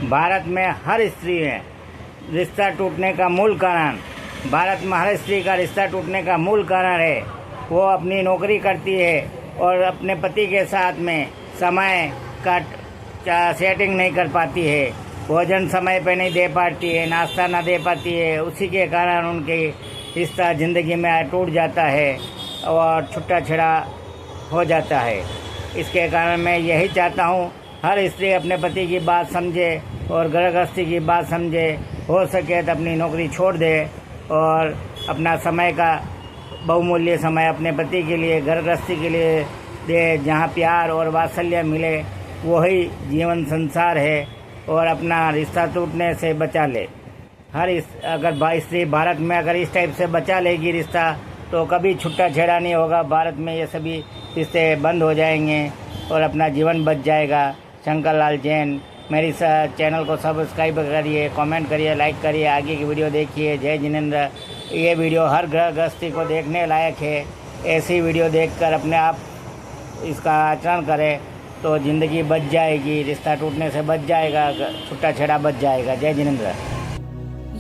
भारत में हर स्त्री है रिश्ता टूटने का मूल कारण, भारत में हर स्त्री का रिश्ता टूटने का मूल कारण है वो अपनी नौकरी करती है और अपने पति के साथ में समय का सेटिंग नहीं कर पाती है, भोजन समय पे नहीं दे पाती है, नाश्ता ना दे पाती है। उसी के कारण उनकी रिश्ता ज़िंदगी में टूट जाता है और छुट्टा छेड़ा हो जाता है। इसके कारण मैं यही चाहता हूँ हर स्त्री अपने पति की बात समझे और घर गृहस्थी की बात समझे, हो सके तो अपनी नौकरी छोड़ दे और अपना समय का बहुमूल्य समय अपने पति के लिए घर गृहस्थी के लिए दे, जहाँ प्यार और वात्सल्य मिले वही जीवन संसार है और अपना रिश्ता टूटने से बचा ले। अगर स्त्री भारत में अगर इस टाइप से बचा लेगी रिश्ता तो कभी छुट्टा छेड़ा नहीं होगा, भारत में ये सभी रिश्ते बंद हो जाएंगे और अपना जीवन बच जाएगा। शंकर लाल जैन, मेरी चैनल को सब्सक्राइब करिए, कमेंट करिए, लाइक करिए, आगे की वीडियो देखिए। जय जिनेंद्र। ये वीडियो हर गृहस्थी को देखने लायक है। ऐसी वीडियो देखकर अपने आप इसका आचरण करें तो ज़िंदगी बच जाएगी, रिश्ता टूटने से बच जाएगा, छुट्टा छेड़ा बच जाएगा। जय Jinendra.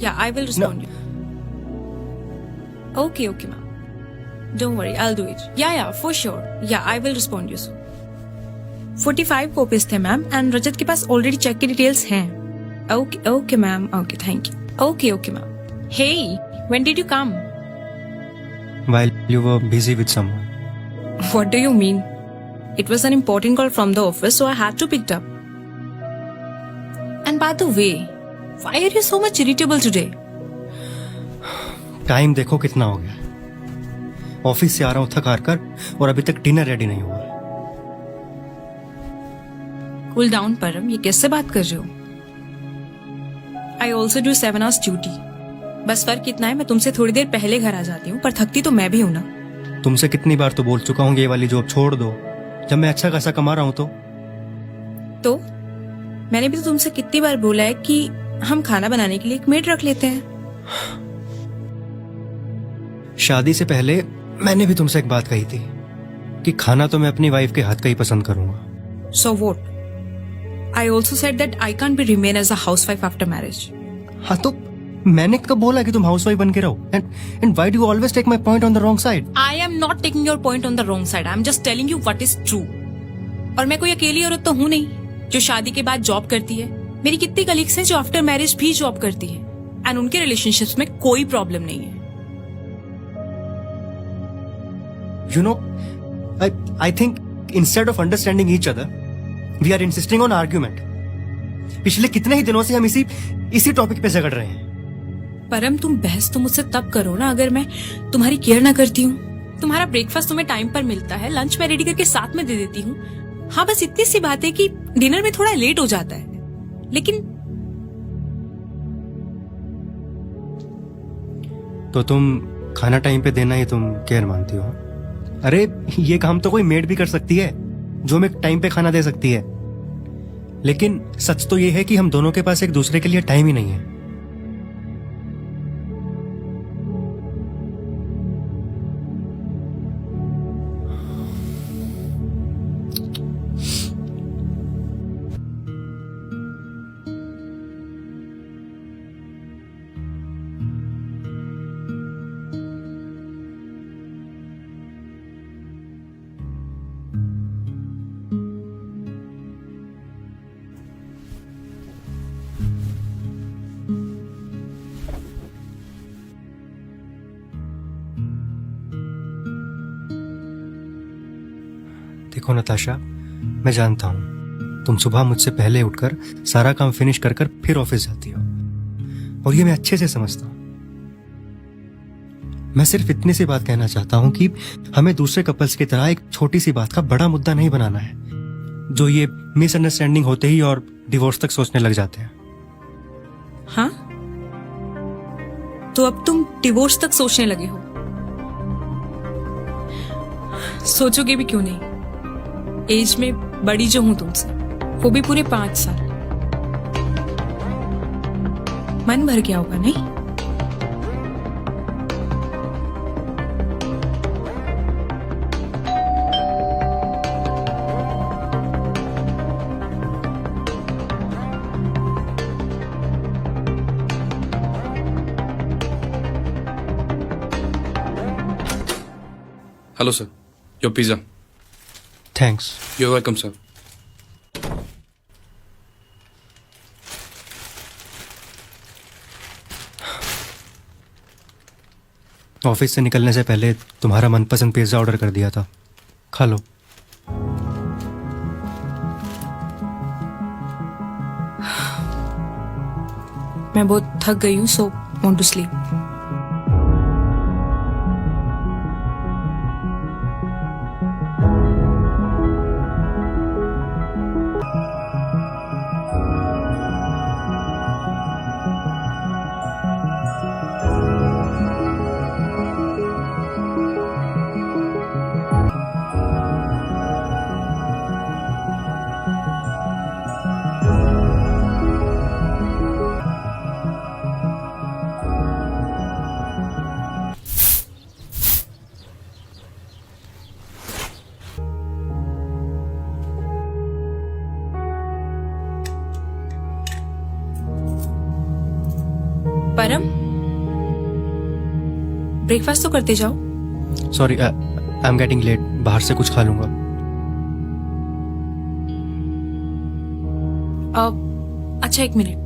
Yeah, I will respond you. Okay, ma'am. Don't worry, I'll do it. Yeah, for sure. Yeah, I will respond you soon. 45 copies थे मैम एंड रजत के पास ऑलरेडी चेक की डिटेल्स हैं. Okay, ma'am. Okay, thank you. Okay, ma'am. Hey, when did you come? While you were busy with someone. What do you mean? It was an important call from the office, so I had to pick it up. And by the way, why are you so much irritable today? Time देखो कितना हो गया. Office से आ रहा हूँ थक हार कर और अभी तक डिनर रेडी नहीं हुआ. Cool down, परम. ये कैसे बात कर रहे हो? I also do 7 hours duty. बस फर्क इतना है मैं तुमसे थोड़ी देर पहले घर आ जाती हूँ, पर थकती तो मैं भी हूँ ना. तुमसे कितनी बार तो बोल चुका हूँ ये वाली जॉब छोड़ दो, जब मैं अच्छा खासा कमा रहा हूँ तो मैंने भी तो तुमसे कितनी बार बोला है कि हम खाना बनाने के लिए एक मेड रख लेते हैं. शादी से पहले मैंने भी तुमसे एक बात कही थी कि खाना तो मैं अपनी वाइफ के हाथ का ही पसंद करूंगा. So what? I also said that I can't be remain as a housewife after marriage. हाँ तो मैंने कब बोला कि तुम हाउसवाइफ बन के रहो? And why do you always take my point on the wrong side? I am not taking your point on the wrong side. I am just telling you what is true. और मैं कोई अकेली औरत तो हूँ नहीं जो शादी के बाद जॉब करती है. मेरी कितनी कलीग्स हैं जो आफ्टर मैरिज भी जॉब करती है एंड उनके रिलेशनशिप्स में कोई प्रॉब्लम नहीं है. You know, I think instead of understanding each other, we are insisting on argument. पिछले कितने ही दिनों से हम इसी टॉपिक पे झगड़ रहे हैं. परम, तुम बहस तो मुझसे तब करो ना अगर मैं तुम्हारी केयर ना करती हूँ. तुम्हारा ब्रेकफास्ट तुम्हें टाइम पर मिलता है, लंच में रेडी करके साथ में दे देती हूँ. हाँ, बस इतनी सी बात है कि डिनर में थोड़ा लेट हो जाता है, लेकिन तो तुम खाना टाइम पे देना ही तुम केयर मानती हो? अरे ये काम तो कोई मेड भी कर सकती है जो हमें टाइम पे खाना दे सकती है. लेकिन सच तो ये है कि हम दोनों के पास एक दूसरे के लिए टाइम ही नहीं है. देखो नताशा, मैं जानता हूं तुम सुबह मुझसे पहले उठकर सारा काम फिनिश कर कर फिर ऑफिस जाती हो और ये मैं अच्छे से समझता हूं. मैं सिर्फ इतनी सी बात कहना चाहता हूं कि हमें दूसरे कपल्स की तरह एक छोटी सी बात का बड़ा मुद्दा नहीं बनाना है जो ये मिसअंडरस्टैंडिंग होते ही और डिवोर्स तक सोचने लग जाते हैं. हाँ, तो अब तुम डिवोर्स तक सोचने लगे हो? सोचोगे भी क्यों नहीं, एज में बड़ी जो हूं तुमसे, वो भी पूरे 5 साल. मन भर गया होगा नहीं? Hello, sir. Your pizza. Thanks. You're welcome, sir. Office से निकलने से पहले तुम्हारा मनपसंद पिज्ज़ा ऑर्डर कर दिया था, खा लो। मैं बहुत थक गई हूँ, so want to sleep. Param, breakfast तो करते जाओ। Sorry, I am getting late, बाहर से कुछ खा लूंगा। अच्छा, 1 मिनट।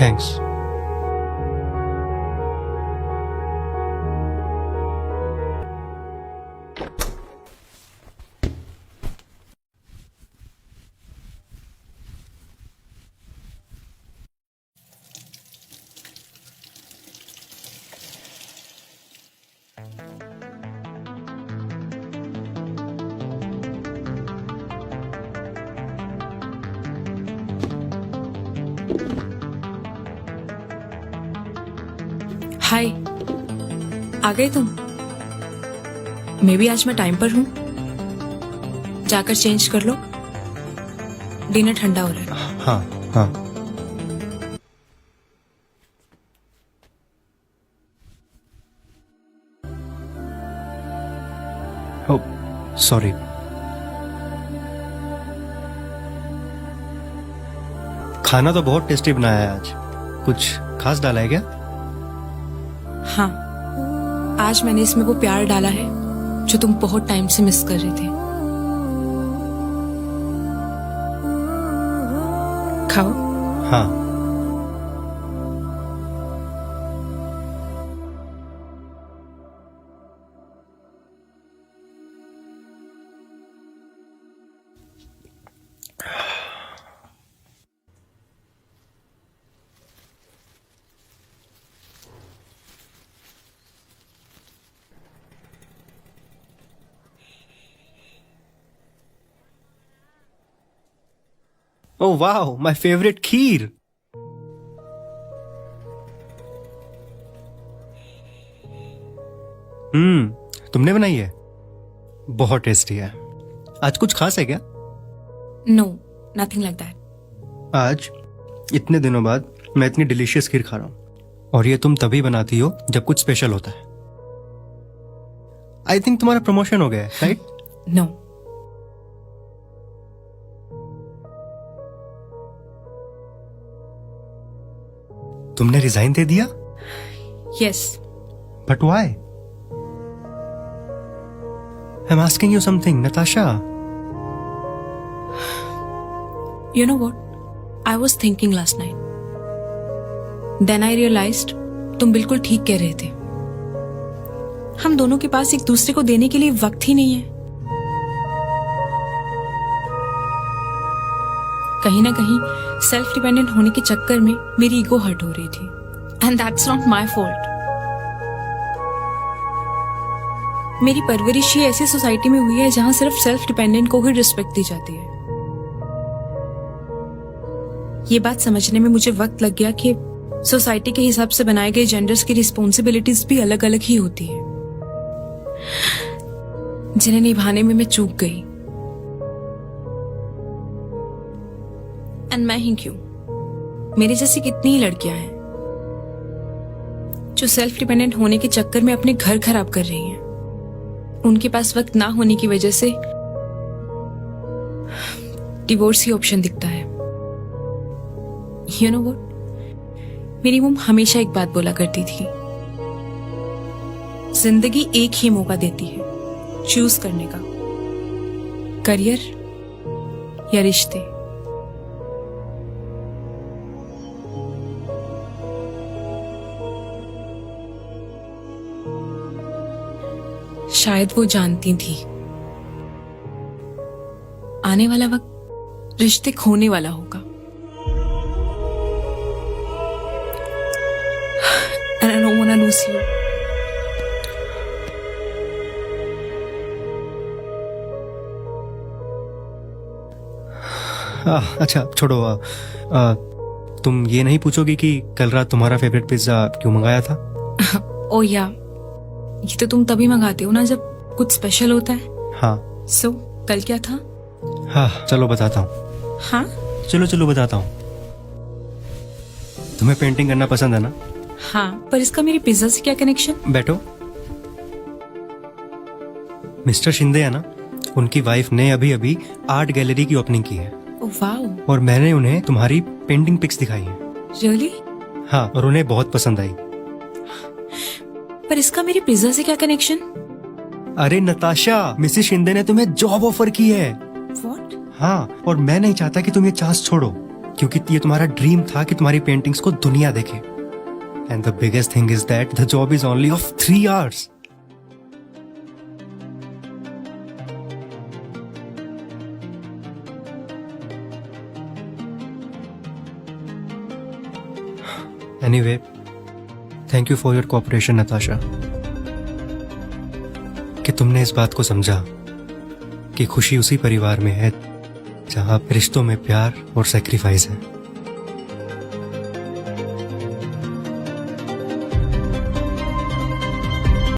थैंक्स। हाय, आ गए तुम? मे भी आज मैं टाइम पर हूँ। जाकर चेंज कर लो, डिनर ठंडा हो रहा है। हाँ हाँ। Oh sorry. खाना तो बहुत टेस्टी बनाया है आज। कुछ खास डाला है क्या? हाँ, आज मैंने इसमें वो प्यार डाला है जो तुम बहुत टाइम से मिस कर रहे थे। खाओ। हाँ। Oh wow, my favorite खीर। तुमने बनाई है? बहुत टेस्टी है। आज कुछ खास है क्या? No, nothing like that. आज इतने दिनों बाद मैं इतनी डिलीशियस खीर खा रहा हूं, और ये तुम तभी बनाती हो जब कुछ स्पेशल होता है। आई थिंक तुम्हारा प्रमोशन हो गया है, राइट? नो। तुमने रिजाइन दे दिया? Yes. But why? I am asking you something, Natasha. You know what? I was thinking last night. Then I realized तुम बिल्कुल ठीक कह रहे थे। हम दोनों के पास एक दूसरे को देने के लिए वक्त ही नहीं है। कहीं ना कहीं सेल्फ डिपेंडेंट होने के चक्कर में मेरी ईगो हर्ट हो रही थी, and that's not my fault. मेरी परवरिश ही ऐसी सोसाइटी में हुई है जहां सिर्फ सेल्फ डिपेंडेंट को ही रिस्पेक्ट दी जाती है। ये बात समझने में मुझे वक्त लग गया कि सोसाइटी के हिसाब से बनाए गए जेंडर्स की रिस्पॉन्सिबिलिटीज भी अलग अलग ही होती है, जिन्हें निभाने में मैं चूक गई। एंड मैं ही क्यों, मेरी जैसी कितनी ही लड़कियां हैं जो सेल्फ डिपेंडेंट होने के चक्कर में अपने घर खराब कर रही हैं। उनके पास वक्त ना होने की वजह से डिवोर्स ही ऑप्शन दिखता है। यू नो व्हाट, मेरी मम हमेशा एक बात बोला करती थी, जिंदगी एक ही मौका देती है चूज करने का, करियर या रिश्ते। शायद वो जानती थी आने वाला वक्त रिश्ते खोने वाला होगा। And I don't wanna lose you. अच्छा छोड़ो। तुम ये नहीं पूछोगी कि कल रात तुम्हारा फेवरेट पिज्जा क्यों मंगाया था? ओ या, ये तो तुम तभी मंगाते हो ना जब कुछ स्पेशल होता है। हाँ। सो कल क्या था? हाँ चलो बताता हूँ। हाँ चलो बताता हूँ। तुम्हें पेंटिंग करना पसंद है ना? हाँ, पर इसका मेरी पिज्जा से क्या कनेक्शन? बैठो। मिस्टर शिंदे है ना, उनकी वाइफ ने अभी अभी आर्ट गैलरी की ओपनिंग की है। वाओ, और मैंने उन्हें तुम्हारी पेंटिंग पिक्स दिखाई हैं। रियली? हाँ, और उन्हें बहुत पसंद आई। पर इसका मेरी पिज्जा से क्या कनेक्शन? अरे नताशा, मिसेस शिंदे ने तुम्हें जॉब ऑफर की है। व्हाट? हाँ, और मैं नहीं चाहता कि तुम ये चांस छोड़ो, क्योंकि ये तुम्हारा ड्रीम था कि तुम्हारी पेंटिंग्स को दुनिया देखे। And the biggest thing is that the job is only of 3 hours। Anyway, thank you for your cooperation Natasha, कि तुमने इस बात को समझा कि खुशी उसी परिवार में है जहां रिश्तों में प्यार और सैक्रिफाइस है।